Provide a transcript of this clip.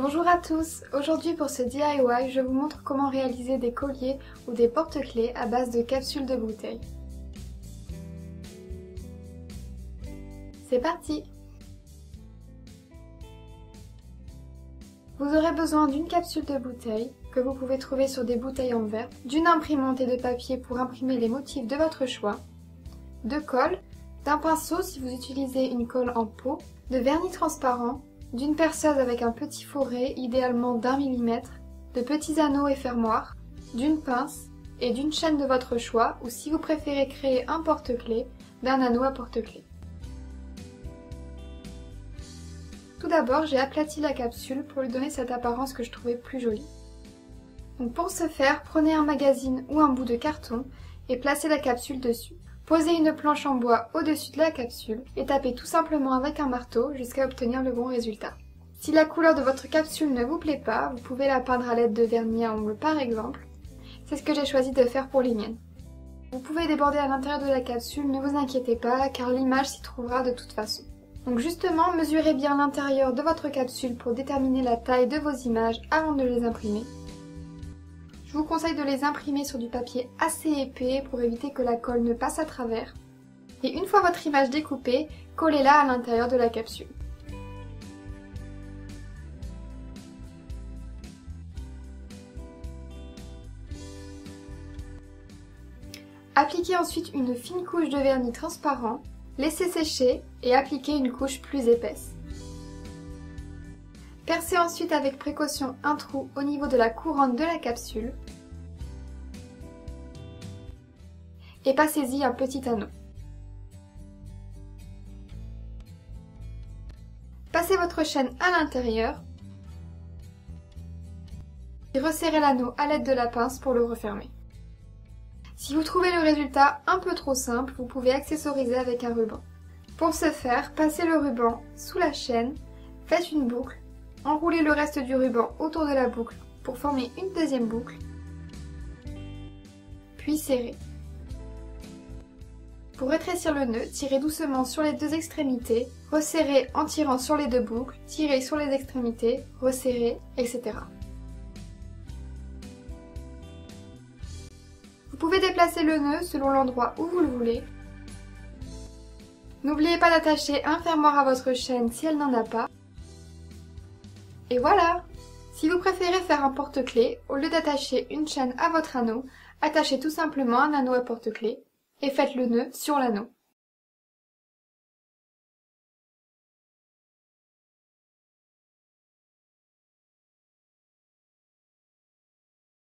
Bonjour à tous, aujourd'hui pour ce DIY, je vous montre comment réaliser des colliers ou des porte-clés à base de capsules de bouteilles. C'est parti! Vous aurez besoin d'une capsule de bouteille, que vous pouvez trouver sur des bouteilles en verre, d'une imprimante et de papier pour imprimer les motifs de votre choix, de colle, d'un pinceau si vous utilisez une colle en pot, de vernis transparent, d'une perceuse avec un petit fourré, idéalement d'1 mm, de petits anneaux et fermoirs, d'une pince et d'une chaîne de votre choix ou si vous préférez créer un porte-clés, d'un anneau à porte-clés. Tout d'abord, j'ai aplati la capsule pour lui donner cette apparence que je trouvais plus jolie. Donc pour ce faire, prenez un magazine ou un bout de carton et placez la capsule dessus. Posez une planche en bois au-dessus de la capsule et tapez tout simplement avec un marteau jusqu'à obtenir le bon résultat. Si la couleur de votre capsule ne vous plaît pas, vous pouvez la peindre à l'aide de vernis à ongles par exemple. C'est ce que j'ai choisi de faire pour les miennes. Vous pouvez déborder à l'intérieur de la capsule, ne vous inquiétez pas car l'image s'y trouvera de toute façon. Donc justement, mesurez bien l'intérieur de votre capsule pour déterminer la taille de vos images avant de les imprimer. Je vous conseille de les imprimer sur du papier assez épais pour éviter que la colle ne passe à travers. Et une fois votre image découpée, collez-la à l'intérieur de la capsule. Appliquez ensuite une fine couche de vernis transparent, laissez sécher et appliquez une couche plus épaisse. Percez ensuite avec précaution un trou au niveau de la couronne de la capsule et passez-y un petit anneau. Passez votre chaîne à l'intérieur et resserrez l'anneau à l'aide de la pince pour le refermer. Si vous trouvez le résultat un peu trop simple, vous pouvez accessoriser avec un ruban. Pour ce faire, passez le ruban sous la chaîne, faites une boucle, enroulez le reste du ruban autour de la boucle pour former une deuxième boucle, puis serrez. Pour rétrécir le nœud, tirez doucement sur les deux extrémités, resserrez en tirant sur les deux boucles, tirez sur les extrémités, resserrez, etc. Vous pouvez déplacer le nœud selon l'endroit où vous le voulez. N'oubliez pas d'attacher un fermoir à votre chaîne si elle n'en a pas. Et voilà! Si vous préférez faire un porte-clés, au lieu d'attacher une chaîne à votre anneau, attachez tout simplement un anneau à porte-clés et faites le nœud sur l'anneau.